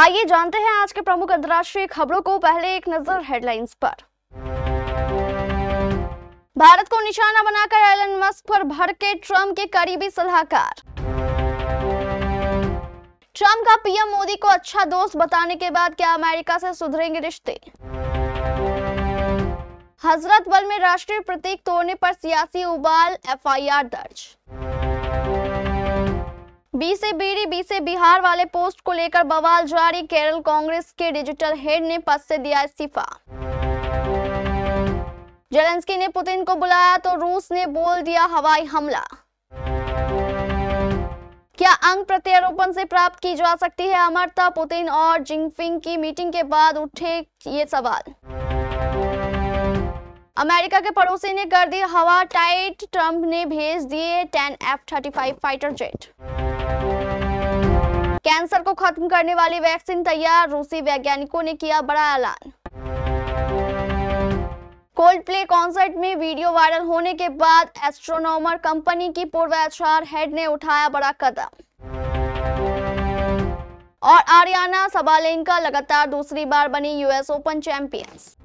आइए जानते हैं आज के प्रमुख अंतर्राष्ट्रीय खबरों को। पहले एक नजर हेडलाइंस पर। भारत को निशाना बनाकर एलन मस्क पर भड़के ट्रंप के करीबी सलाहकार। ट्रंप का पीएम मोदी को अच्छा दोस्त बताने के बाद क्या अमेरिका से सुधरेंगे रिश्ते। हजरतबल में राष्ट्रीय प्रतीक तोड़ने पर सियासी उबाल, एफआईआर दर्ज। बी से बीडी बी से बिहार वाले पोस्ट को लेकर बवाल जारी। केरल कांग्रेस के डिजिटल हेड ने पद से दिया इस्तीफा। जेलेंस्की ने पुतिन को बुलाया तो रूस ने बोल दिया हवाई हमला। क्या अंग प्रत्यारोपण से प्राप्त की जा सकती है अमरता? पुतिन और जिनपिंग की मीटिंग के बाद उठे ये सवाल। अमेरिका के पड़ोसी ने कर दी हवा टाइट, ट्रंप ने भेज दिए 10 F-35 फाइटर जेट। कैंसर को खत्म करने वाली वैक्सीन तैयार, रूसी वैज्ञानिकों ने किया बड़ा ऐलान। कोल्डप्ले कॉन्सर्ट में वीडियो वायरल होने के बाद एस्ट्रोनॉमर कंपनी की पूर्व एचआर हेड ने उठाया बड़ा कदम। और आरियाना सबालेंका लगातार दूसरी बार बनी यूएस ओपन चैंपियंस।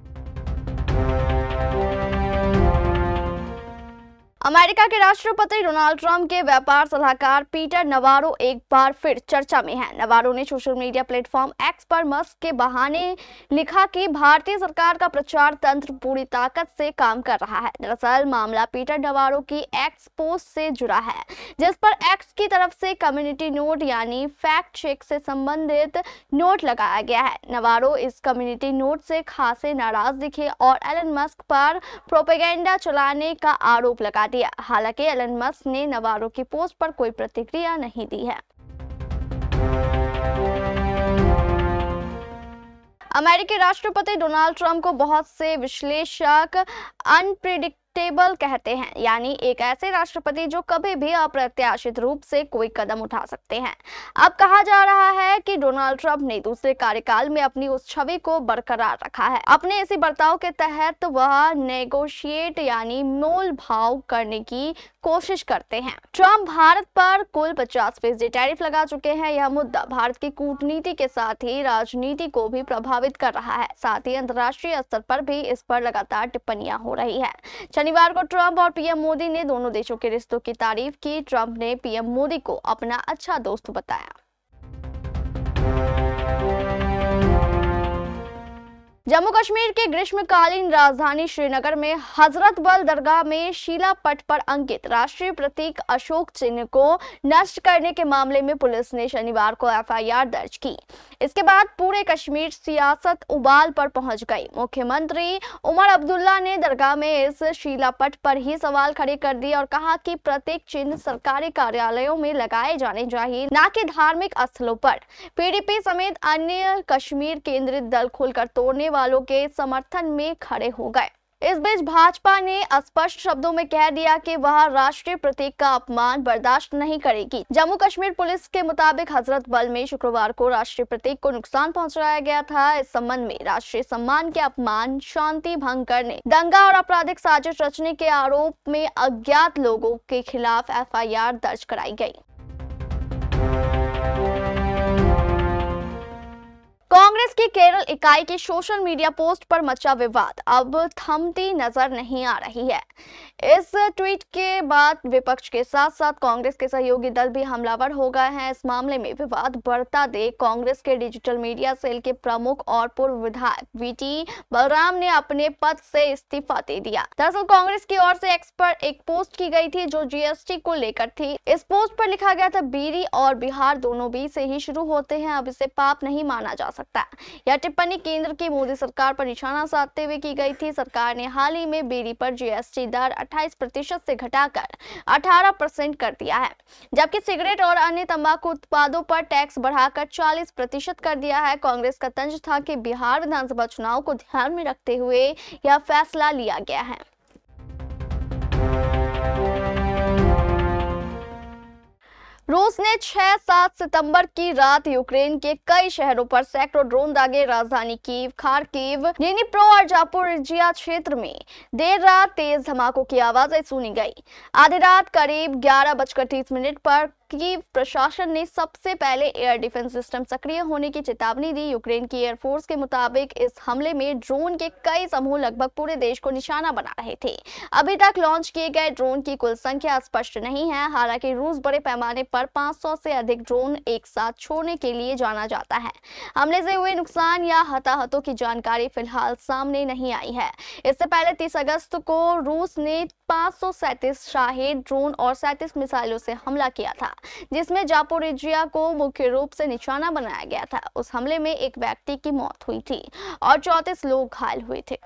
अमेरिका के राष्ट्रपति डोनाल्ड ट्रंप के व्यापार सलाहकार पीटर नवारो एक बार फिर चर्चा में हैं। नवारो ने सोशल मीडिया प्लेटफॉर्म एक्स पर मस्क के बहाने लिखा कि भारतीय सरकार का प्रचार तंत्र पूरी ताकत से काम कर रहा है। दरअसल मामला पीटर नवारो की एक्स पोस्ट से जुड़ा है, जिस पर एक्स की तरफ से कम्युनिटी नोट यानी फैक्ट चेक से संबंधित नोट लगाया गया है। नवारो इस कम्युनिटी नोट से खासे नाराज दिखे और एलन मस्क पर प्रोपेगेंडा चलाने का आरोप लगा दिया। हालांकि एलन मस्क ने नवारो की पोस्ट पर कोई प्रतिक्रिया नहीं दी है। अमेरिकी राष्ट्रपति डोनाल्ड ट्रंप को बहुत से विश्लेषक अनप्रिडिक्टेबल कहते हैं, यानी एक ऐसे राष्ट्रपति जो कभी भी अप्रत्याशित रूप से कोई कदम उठा सकते हैं। अब कहा जा रहा है कि डोनाल्ड ट्रंप ने दूसरे कार्यकाल में अपनी उस छवि को बरकरार रखा है। अपने इसी बर्ताव के तहत वह नेगोशिएट यानी मोल भाव करने की कोशिश करते हैं। ट्रंप भारत पर कुल 50% टैरिफ लगा चुके हैं। यह मुद्दा भारत की कूटनीति के साथ ही राजनीति को भी प्रभावित कर रहा है। साथ ही अंतर्राष्ट्रीय स्तर पर भी इस पर लगातार टिप्पणियां हो रही है। शनिवार को ट्रंप और पीएम मोदी ने दोनों देशों के रिश्तों की तारीफ की। ट्रंप ने पीएम मोदी को अपना अच्छा दोस्त बताया। जम्मू कश्मीर के ग्रीष्मकालीन राजधानी श्रीनगर में हजरतबल दरगाह में शीला पट पर अंकित राष्ट्रीय प्रतीक अशोक चिन्ह को नष्ट करने के मामले में पुलिस ने शनिवार को एफआईआर दर्ज की। इसके बाद पूरे कश्मीर सियासत उबाल पर पहुंच गई। मुख्यमंत्री उमर अब्दुल्ला ने दरगाह में इस शीला पट पर ही सवाल खड़े कर दिए और कहा कि प्रतीक चिन्ह सरकारी कार्यालयों में लगाए जाने चाहिए, न कि धार्मिक स्थलों पर। पीडीपी समेत अन्य कश्मीर केंद्रित दल खुलकर तोड़ने वालों के समर्थन में खड़े हो गए। इस बीच भाजपा ने स्पष्ट शब्दों में कह दिया कि वह राष्ट्रीय प्रतीक का अपमान बर्दाश्त नहीं करेगी। जम्मू कश्मीर पुलिस के मुताबिक हजरतबल में शुक्रवार को राष्ट्रीय प्रतीक को नुकसान पहुंचाया गया था। इस संबंध में राष्ट्रीय सम्मान के अपमान, शांति भंग करने, दंगा और आपराधिक साजिश रचने के आरोप में अज्ञात लोगों के खिलाफ एफआईआर दर्ज कराई गई। कांग्रेस की केरल इकाई की सोशल मीडिया पोस्ट पर मचा विवाद अब थमती नजर नहीं आ रही है। इस ट्वीट के बाद विपक्ष के साथ साथ कांग्रेस के सहयोगी दल भी हमलावर हो गए हैं। इस मामले में विवाद बढ़ता देख कांग्रेस के डिजिटल मीडिया सेल के प्रमुख और पूर्व विधायक वीटी बलराम ने अपने पद से इस्तीफा दे दिया। दरअसल कांग्रेस की ओर से एक्स पर एक पोस्ट की गई थी जो जीएसटी को लेकर थी। इस पोस्ट पर लिखा गया था, बीरी और बिहार दोनों बी से ही शुरू होते हैं, अब इसे पाप नहीं माना जा सकता। यह टिप्पणी केंद्र की मोदी सरकार पर निशाना साधते हुए की गई थी। सरकार ने हाल ही में बीड़ी पर जीएसटी दर 28% से घटाकर 18% कर दिया है, जबकि सिगरेट और अन्य तंबाकू उत्पादों पर टैक्स बढ़ाकर 40% कर दिया है। कांग्रेस का तंज था कि बिहार विधानसभा चुनाव को ध्यान में रखते हुए यह फैसला लिया गया है। रूस ने 6-7 सितंबर की रात यूक्रेन के कई शहरों पर सैकड़ों ड्रोन दागे। राजधानी कीव, खार्किव, डनिप्रो और जापोरिजिया क्षेत्र में देर रात तेज धमाकों की आवाजें सुनी गई। आधी रात करीब 11:30 पर कीव प्रशासन ने सबसे पहले एयर डिफेंस सिस्टम सक्रिय होने की चेतावनी दी। यूक्रेन की एयरफोर्स के मुताबिक इस हमले में ड्रोन के कई समूह लगभग पूरे देश को निशाना बना रहे थे। अभी तक लॉन्च किए गए ड्रोन की कुल संख्या स्पष्ट नहीं है। हालांकि रूस बड़े पैमाने पर 500 से अधिक ड्रोन एक साथ छोड़ने के लिए जाना जाता है। हमले से हुए नुकसान या हताहतों की जानकारी फिलहाल सामने नहीं आई है। इससे पहले 30 अगस्त को रूस ने 537 शाहेद ड्रोन और 37 मिसाइलों से हमला किया था, जिसमें जापोरिजिया को मुख्य रूप से निशाना बनाया गया था। उस हमले में एक व्यक्ति की मौत हुई थी और 34 लोग घायल हुए थे।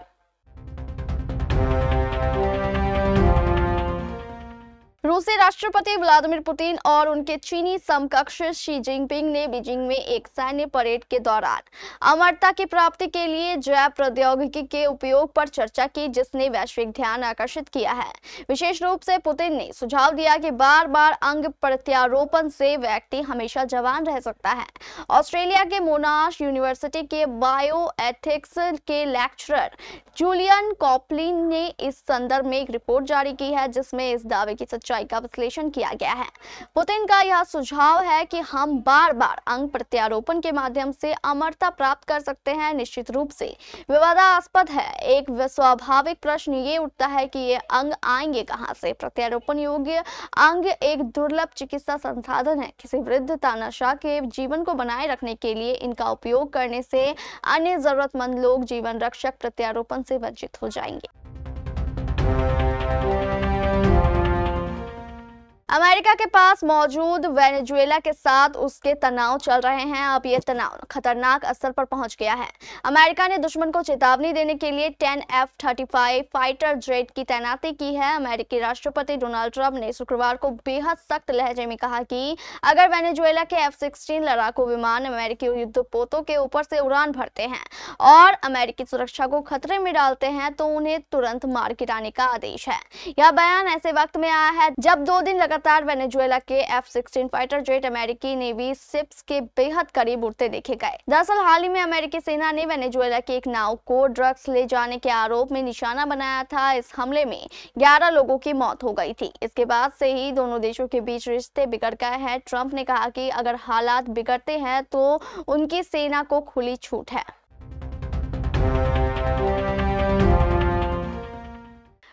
रूसी राष्ट्रपति व्लादिमीर पुतिन और उनके चीनी समकक्ष शी जिनपिंग ने बीजिंग में एक सैन्य परेड के दौरान अमरता की प्राप्ति के लिए जैव प्रौद्योगिकी के उपयोग पर चर्चा की, जिसने वैश्विक ध्यान आकर्षित किया है। विशेष रूप से पुतिन ने सुझाव दिया कि बार बार अंग प्रत्यारोपण से व्यक्ति हमेशा जवान रह सकता है। ऑस्ट्रेलिया के मोनाश यूनिवर्सिटी के बायो एथिक्स के लेक्चरर जूलियन कॉपलिन ने इस संदर्भ में एक रिपोर्ट जारी की है, जिसमें इस दावे की सच्चाई का विश्लेषण किया गया है। पुतिन का यह सुझाव है कि हम बार बार अंग प्रत्यारोपण के माध्यम से अमरता प्राप्त कर सकते हैं, निश्चित रूप से विवादास्पद है। एक स्वाभाविक प्रश्न ये उठता है कि ये अंग आएंगे कहां से? प्रत्यारोपण योग्य अंग एक दुर्लभ चिकित्सा संसाधन है। किसी वृद्ध तानाशाह के जीवन को बनाए रखने के लिए इनका उपयोग करने से अन्य जरूरतमंद लोग जीवन रक्षक प्रत्यारोपण से वंचित हो जाएंगे। अमेरिका के पास मौजूद वेनेजुएला के साथ उसके तनाव चल रहे हैं। अब ये तनाव खतरनाक स्तर पर पहुंच गया है। अमेरिका ने दुश्मन को चेतावनी देने के लिए 10 F-35 फाइटर जेट की तैनाती की है। अमेरिकी राष्ट्रपति डोनाल्ड ट्रंप ने शुक्रवार को बेहद सख्त लहजे में कहा कि अगर वेनेजुएला के F-16 लड़ाकू विमान अमेरिकी युद्धपोतों के ऊपर से उड़ान भरते हैं और अमेरिकी सुरक्षा को खतरे में डालते हैं तो उन्हें तुरंत मार गिराने का आदेश है। यह बयान ऐसे वक्त में आया है जब 2 दिन लगातार वेनेजुएला के F-16 फाइटर जेट अमेरिकी नेवी शिप्स के बेहद करीब उड़ते देखे गए। दरअसल हाल ही में अमेरिकी सेना ने वेनेजुएला की एक नाव को ड्रग्स ले जाने के आरोप में निशाना बनाया था। इस हमले में 11 लोगों की मौत हो गई थी। इसके बाद से ही दोनों देशों के बीच रिश्ते बिगड़ गए हैं। ट्रंप ने कहा कि अगर हालात बिगड़ते हैं तो उनकी सेना को खुली छूट है।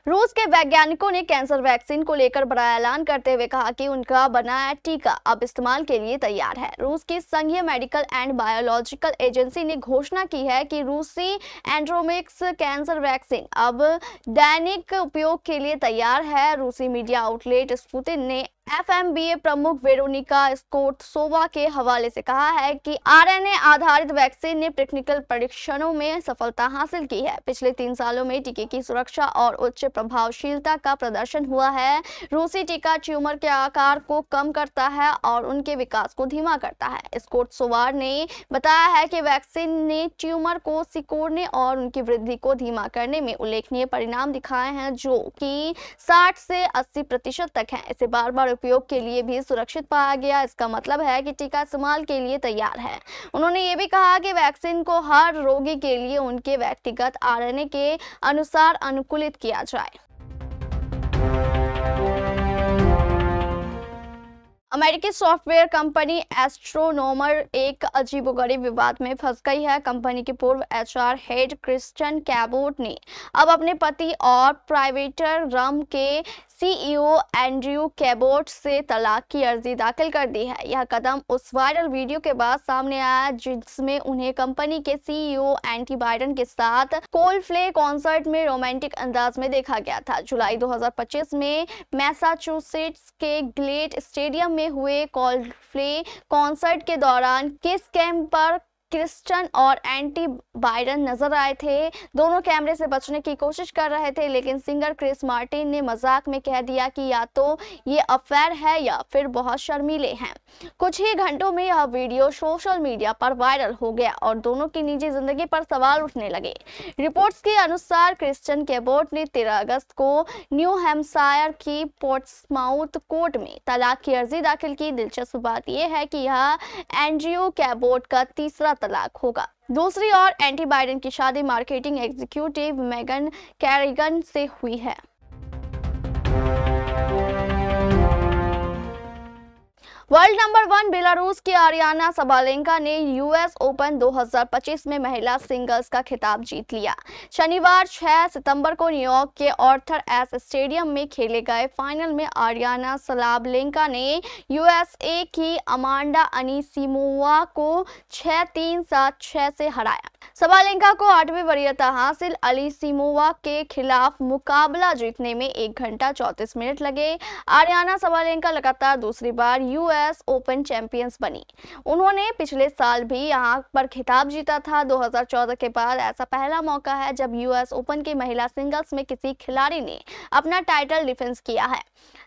रूस के वैज्ञानिकों ने कैंसर वैक्सीन को लेकर बड़ा ऐलान करते हुए कहा कि उनका बनाया टीका अब इस्तेमाल के लिए तैयार है। रूस की संघीय मेडिकल एंड बायोलॉजिकल एजेंसी ने घोषणा की है कि रूसी एंड्रोमिक्स कैंसर वैक्सीन अब दैनिक उपयोग के लिए तैयार है। रूसी मीडिया आउटलेट स्पुतिन ने FMBA प्रमुख वेरोनिका स्कोटसोवा के हवाले से कहा है कि RNA आधारित वैक्सीन ने प्रीक्लिनिकल परीक्षणों में सफलता हासिल की है। पिछले 3 सालों में टीके की सुरक्षा और उच्च प्रभावशीलता का प्रदर्शन हुआ है। रूसी टीका ट्यूमर के आकार को कम करता है और उनके विकास को धीमा करता है। स्कोटसोवा ने बताया है कि वैक्सीन ने ट्यूमर को सिकोड़ने और उनकी वृद्धि को धीमा करने में उल्लेखनीय परिणाम दिखाए हैं, जो कि 60 से 80% तक हैं। इसे बार बार उपयोग के लिए भी सुरक्षित पाया गया। इसका मतलब है कि टीका इस्तेमाल के लिए तैयार है। उन्होंने ये भी कहा कि वैक्सीन को हर रोगी के लिए उनके व्यक्तिगत RNA के अनुसार अनुकूलित किया जाए। अमेरिकी सॉफ्टवेयर कंपनी एस्ट्रोनोमर एक अजीबोगरीब विवाद में फंस गई है। कंपनी के पूर्व HR हेड क्रिश्चियन कैबोट ने अब अपने पति और प्राइवेटर रम के CEO एंड्रयू कैबोट से तलाक की अर्जी दाखिल कर दी है। यह कदम उस वायरल वीडियो के बाद सामने आया जिसमें उन्हें कंपनी के CEO एंटी बाइडन के साथ कोल्डप्ले कॉन्सर्ट में रोमांटिक अंदाज में देखा गया था। जुलाई 2025 में मैसाचुसेट्स के ग्लेड स्टेडियम में हुए कोल्डप्ले कॉन्सर्ट के दौरान किस कैम पर क्रिश्चियन और एंटी बाइडन नजर आए थे। दोनों कैमरे से बचने की कोशिश कर रहे थे, लेकिन सिंगर क्रिस मार्टिन ने मजाक में कह दिया कि या तो ये अफेयर है या फिर बहुत शर्मीले हैं। कुछ ही घंटों में यह वीडियो सोशल मीडिया पर वायरल हो गया और दोनों की निजी जिंदगी पर सवाल उठने लगे। रिपोर्ट्स के अनुसार क्रिश्चियन कैबोट ने 13 अगस्त को न्यू हैम्पशायर की पोर्ट्समाउथ कोर्ट में तलाक की अर्जी दाखिल की। दिलचस्प बात यह है कि यह एंड्रयू कैबोट का तीसरा तलाक होगा। दूसरी ओर एंटी बाइडन की शादी मार्केटिंग एग्जीक्यूटिव मेगन कैरिगन से हुई है। वर्ल्ड नंबर 1 बेलारूस की आरियाना सबालेंका ने यूएस ओपन 2025 में महिला सिंगल्स का खिताब जीत लिया। शनिवार 6 सितंबर को न्यूयॉर्क के आर्थर एस स्टेडियम में खेले गए फाइनल में आरियाना सबालेंका ने यूएसए की अमांडा अनीसिमोवा को 6-3, 7-6 से हराया। सबालेंका को 8वीं वरीयता हासिल अनीसिमोवा के खिलाफ मुकाबला जीतने में 1 घंटा 34 मिनट लगे। आरियाना सबालेंका लगातार दूसरी बार यूएस ओपन चैंपियंस बनी। उन्होंने पिछले साल भी यहां पर खिताब जीता था। 2014 के बाद ऐसा पहला मौका है जब यूएस ओपन की महिला सिंगल्स में किसी खिलाड़ी ने अपना टाइटल डिफेंस किया है।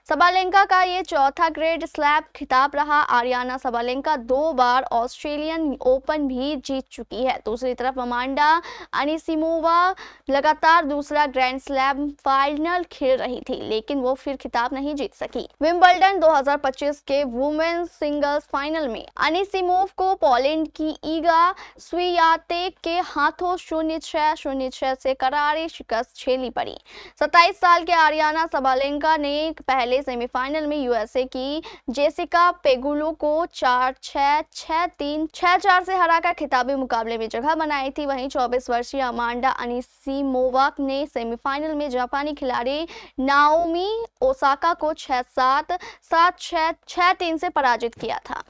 सबालेंका का ये चौथा ग्रैंड स्लैम खिताब रहा। आरियाना सबालेंका 2 बार ऑस्ट्रेलियन ओपन भी जीत चुकी है। दूसरी तरफ अमांडा अनीसिमोवा लगातार दूसरा ग्रैंड स्लैम फाइनल खेल रही थी, लेकिन वो फिर खिताब नहीं जीत सकी। विंबलडन 2025 के वुमेन्स सिंगल्स फाइनल में अनीसिमोव को पोलैंड की ईगा स्वियातेक के हाथों 0-6, 0-6 से करारी शिकस्त झेलनी पड़ी। 27 साल के आरियाना सबालेंका ने पहले सेमीफाइनल में यूएसए की जेसिका पेगुलो को 4-6, 6-3, 6-4 से हराकर खिताबी मुकाबले में जगह बनाई थी। वहीं 24 वर्षीय अमांडा अनीसिमोवा ने सेमीफाइनल में जापानी खिलाड़ी नाओमी ओसाका को 6-7, 7-6, 6-3 से पराजित किया था।